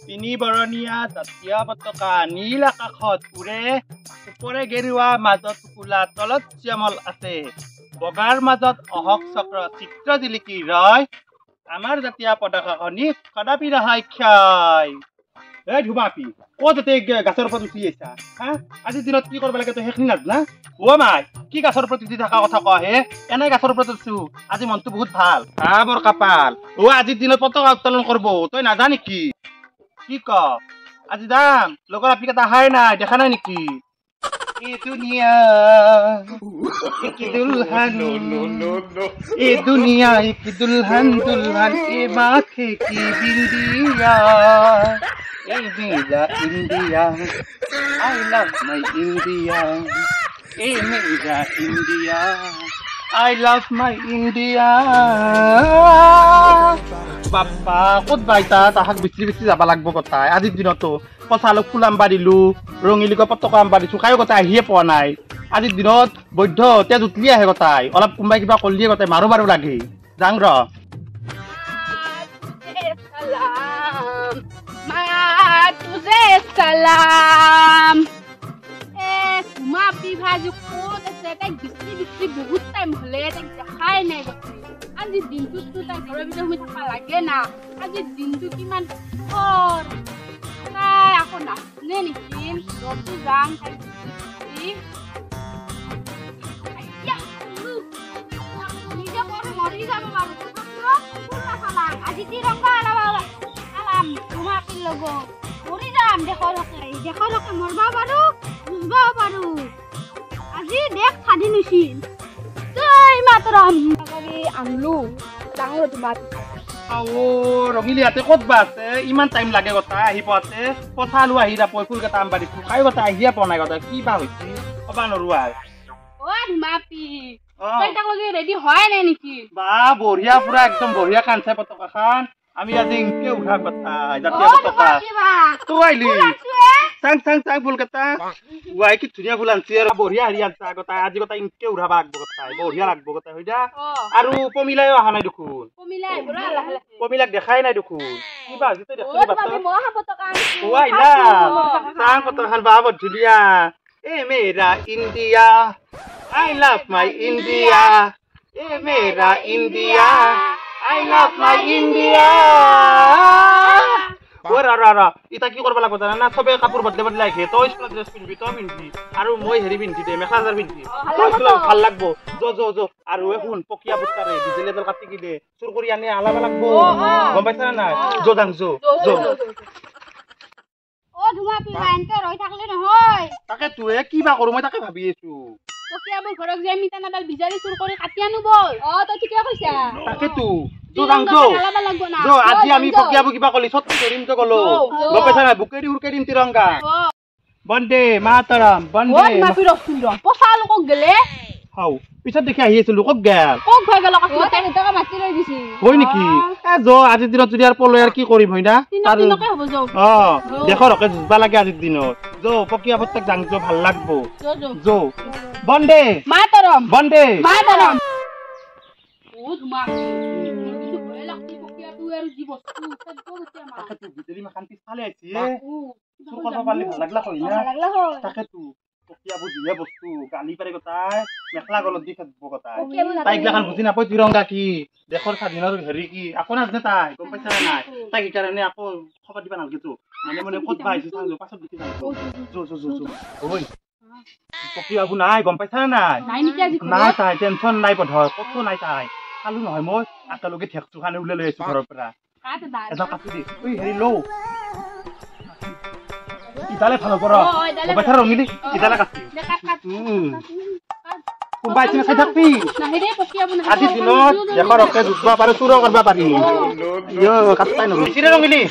তিনি বৰণীয়া জাতীয় পতাকা নীল আকাশত উৰে ওপৰে গেৰুৱা মাজত কোলা তলত শ্যামল আছে বগাৰ মাজত অহক চক্ৰ চিত্ৰ জিলিকি ৰয় আমাৰ জাতীয় পতাকাখনি কদাপি নহয় ক্ষয় এই ধুমাপি ক'ত গাছৰ ওপৰত উঠি আহিছা হা আজিৰ দিনত কি কৰিব লাগে তই সেইখিনি নাজানা অ' মাই কি গাছৰ ওপৰত উঠি থকা কথা কয় হে এনে গাছৰ ওপৰত উঠছো আজি মনটো বহুত ভাল বৰ কপাল আজিৰ দিনত পতাকা উত্তোলন কৰিব তই নাজান নেকি কি ক আজি যাম লগৰ আপি কেইটা অহাই নাই দেখা নাই নেকি এই দুনিয়া কি দুলহান এই দুনিয়া কি দুলহান দুলহান এ মাথে কি বিন্দিয়া এই মেরা India I love my India এই মেরা India I love my India বাপ্পা ক'ত বাইতা তাহাক বিচৰি বিচৰি যাব লাগব কথাই আজিৰ দিনতো পচালক ফুল আম বাঢ়িলো ৰঙিলিকৈ পতকা আম বাঢ়িছো কায়ো কথা আহিয়ে পোৱা নাই আজিৰ দিনত বৈধ তেজ উঠলি আহে কথাই অলপ কোনোবাই কিবা কৰিলিয়ে কথাই মাৰো মাৰো লাগে যাং ৰ तुझे सलाम ए तुमा पिभाजु कोत আছে তাই বিচি বিচি বহুত টাইম হলে তাই দেখাই নাই আজি দিনটো তাই ঘৰৰ ভিতৰত হৈ থাকা লাগে না আজি দিনটো কিমান খৰ তাই আকৌ নাচনে নেকি ৰবি যাম তাই নিজে করে মরি যাব বাবু আজি তিরঙ্গা আলাম তোমার লগ মরি যাম দেখো লোকে মরবা পারো বুঝবা পারো আজি দেখ স্বাধীন হৈছিল জয় মাতরম কৰি আনলু ডাঙৰ তোমাৰ ৰঙিলি হাতে ক'ত বা আছে ইমান টাইম লাগে কথা আহি পোৱাতে পথালো আহি নাপায় ফুল কেইটা আম বাঢ়িছো কাই কথা আহিয়ে পোৱা নাই কথা কি বা হৈছে কবা নোৱাৰো আৰু ধুমাপি তই তাক লগে ৰেডি হয় নাই নেকি বা বঢ়িয়া পুৰা একদম বঢ়িয়া কানছে পতাকাখন আমি আজি ইনকে উঠা কথা জাতীয় পতাকা তো আইলি চাং চাং চাং ফুল কেইটা ওয়াই কি ধুনীয়া ফুল আনছি আৰু বঢ়িয়া হাৰি আনছা কথা আজি কথা ইনকে উঠাবা আগব কথা বঢ়িয়া লাগব কথা হইদা আৰু পমিলাইও অহা নাই দেখোন পমিলাই বৰা লাহে পমিলাক দেখাই নাই দেখোন কিবা আজি তই দেখলি বাপ মহা পতাকা আনছি ওয়াইলা চাং পতাকাখন বা বৰ ধুনীয়া এ মেৰা India I love my India. Hey, mera India. I love my India. Ora. Ita ki korba lagbo jana na sobe kapur badle badle ahe. To school dress pinbi to pinbi. Aru moi heri pinbi de mekhala jar pinbi. To school ভাল লাগবো. Jo. Aru e hun pokia butkare dijele dal katti ki de. Sur kori ane alaba lagbo. Gom paisa na jo dang jo. ধুমাপি বাইনকে ৰৈ থাকলে নহয় তাকে তুই কি বা কৰো মই তাকে ভাবি আছো পকিয়াবো ঘৰক যে মিটানাডাল বিজাৰি চুৰ কৰি কাটি আনু বল তই ঠিকে কৈছা তাকে তু জো আজি আমি পকিয়াবো কিবা কলি সত্যি কৰিম তো গলো গপেছা না বুকেৰি উৰকে দিম তিৰংগা বন্দে মাতৰম বন্দে মাপি ৰসুন্দৰ পছা লোকক গেলে হাও পিছত দেখি আহি আছিলো কক গেল কক ভয় গেল কথা এটা মাতি লৈ দিছি হয় নেকি এ জো আজিৰ দিনত যদি আৰু পলৈ আৰু কি কৰিম হইনা তাৰ দিনকে হ'ব জো দেখো ৰকে জুবা লাগে আজিৰ দিনত জো পকিয়া প্ৰত্যেক জাং জো ভাল লাগবো জো বন্দে মাতৰম বন্দে মাতৰম ও ধুমা কিন্তু ভয় লাগছি পকিয়াটো আৰু জি বস্তু সব গতিয়া মা তাকে তু বিজলি মাখান পিছফালে আইছি চুৰ কৰিব পাৰলি ভাল লাগলা হয় না তাকে তু পকিয়াবো দিয়ে বস্তু গালি পারে কথাই মেখলা গলত দি থাকবো কথাই তাইগলাখান বুজি নাপায় তিৰংগা কি দেশৰ স্বাধীনৰ হেৰি কি আকৌ নাজনে তাই গম পাইছা নাই তাই কাৰণে আকৌ খবৰ দিবা নালগে তো মানে ক'ত পাইছি চাংজো পাছত দেখি যাম জো ওই পকিয়াবো নাই গম পাইছা নাই নাই তাই টেনচন নাই পধৰ কত নাই তাই খালু নহয় মই আকালকে ঠেকচু খানে উলে লৈ আছো ঘৰৰ পৰা এটা কাটি দি ওই হেৰি লো ইতালে ভালো করো গোবাইছার রঙিলি ইতালে কাটি কোনবাই চিনা খাই থাকবি নাহিরে পকিয়াবো না আজি দিনত দেখো রকে জুতবা পারে চুৰ করবা পারি ইয়ো কাটতাই নগলি চিরে রঙিলি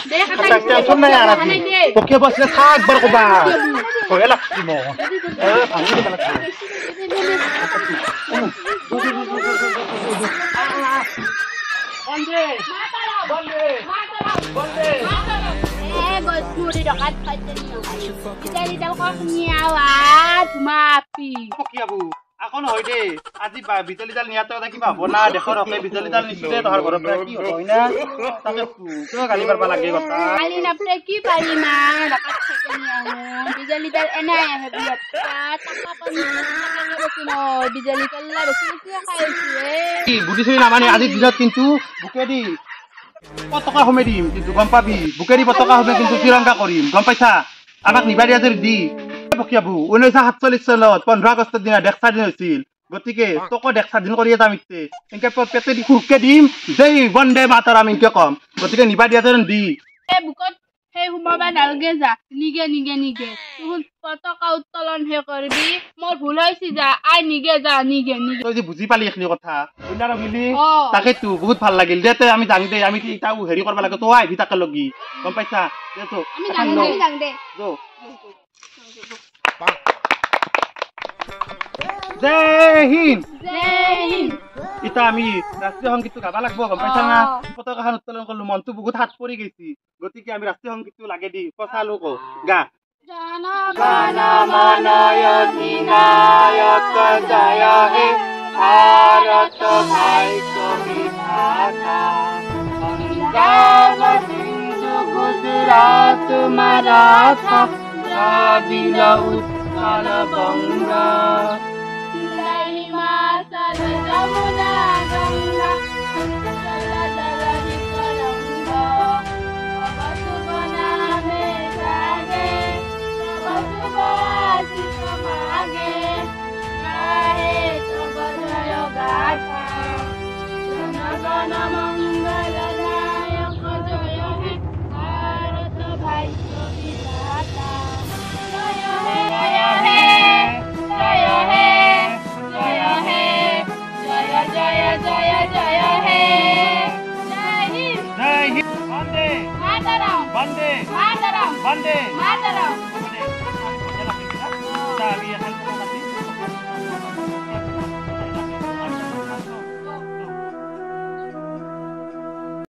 টেনশন নাই আর আজি পকিয়াবো আছে থাক বার কবা কয়ে লাগছি মো ভাঙি দিবা লাগছি Vande Gosmuri dekat pacarnya. Kita di dalam kosnya awat, mapi. Pokiabu, আকৌ নহয় দেই আজি বিজুলীডাল নিয়াতে কথা কিবা হ'ব না দেশৰ হকে বিজুলীডাল নিছিলে তহাৰ ঘৰৰ পৰা কি হ'ব হয় না তাকে কিয় গালি পাৰবা লাগে কথা কালি নাপৰে কি পাৰি না ডাকাত থাকে নিয়াহো বিজুলীডাল এনে আহে বিয়াত টাকা পানি বিজুলীডাল বেছি বেছি খাই আছে বুদ্ধি চুৰি নামানি আজিৰ দিনত কিন্তু বুকে দি পতাকা সোমাই দিম কিন্তু গম পাবি বুকে দি পতাকা সোমাই কিন্তু তিৰংগা কৰিম গম পাইছা আমাক নিবা দিয়া যদি দি পকিয়াবু 1947 চনত 15 আগষ্টৰ দিনা দেশ স্বাধীন হৈছিল গতিকে তোকো দেশ স্বাধীন কৰিয়ে যাম ইতে এনেকে পেটে দি খুৰকে দিম জয় বন্দে মাতৰম এনেকে কম গতিকে নিবা দিয়া যদি দি বুকত সেই সোমাবা নালগে যা নিগে নিগে নিগে তুহুন পতাকা উত্তোলন হে কৰবি মোৰ ভুল হৈছে যা আই নিগে যা নিগে নিগে তই যে বুজি পালি এখিনি কথা বুঝলা মিলি তাকেতো বহুত ভাল লাগিল দে তই আমি যাং দে আমি ইটাও হেৰি কৰিব লাগে তই আহিবি তাকে লগি গম পাইছা দে তো আমি যাং দে জয় হিন্দ জয় হিন্দ ইটা আমি ৰাষ্ট্ৰীয় সংগীতটো গাবা লাগব গম পাইছা না পতাকাখন উত্তোলন কৰিলো মনটো বহুত হাত পৰি গৈছি গতিকে আমি ৰাষ্ট্ৰীয় সংগীতটো লাগে দি পচালো কো গা জন গণ মন অধিনায়ক জয় হে ভাৰত ভাগ্য বিধাতা পঞ্জাব সিন্ধু গুজৰাট মাৰাঠা দ্ৰাবিড় উৎকল গংগা হিমাচল যমুনা গঙ্গা জলধি তরঙ্গ শুভ নামে জাগে শুভ আশিস মাগে গাহে তব জয় গাথা জনগণ মঙ্গল দায়ক জয় হে ভারত ভাগ্য বিধাতা জয় হে জয় হে জয় হে জয় জয় জয় হে জয় হিন্দ জয় হিন্দ বন্দে মাতরম বন্দে মাতরম বন্দে মাতরম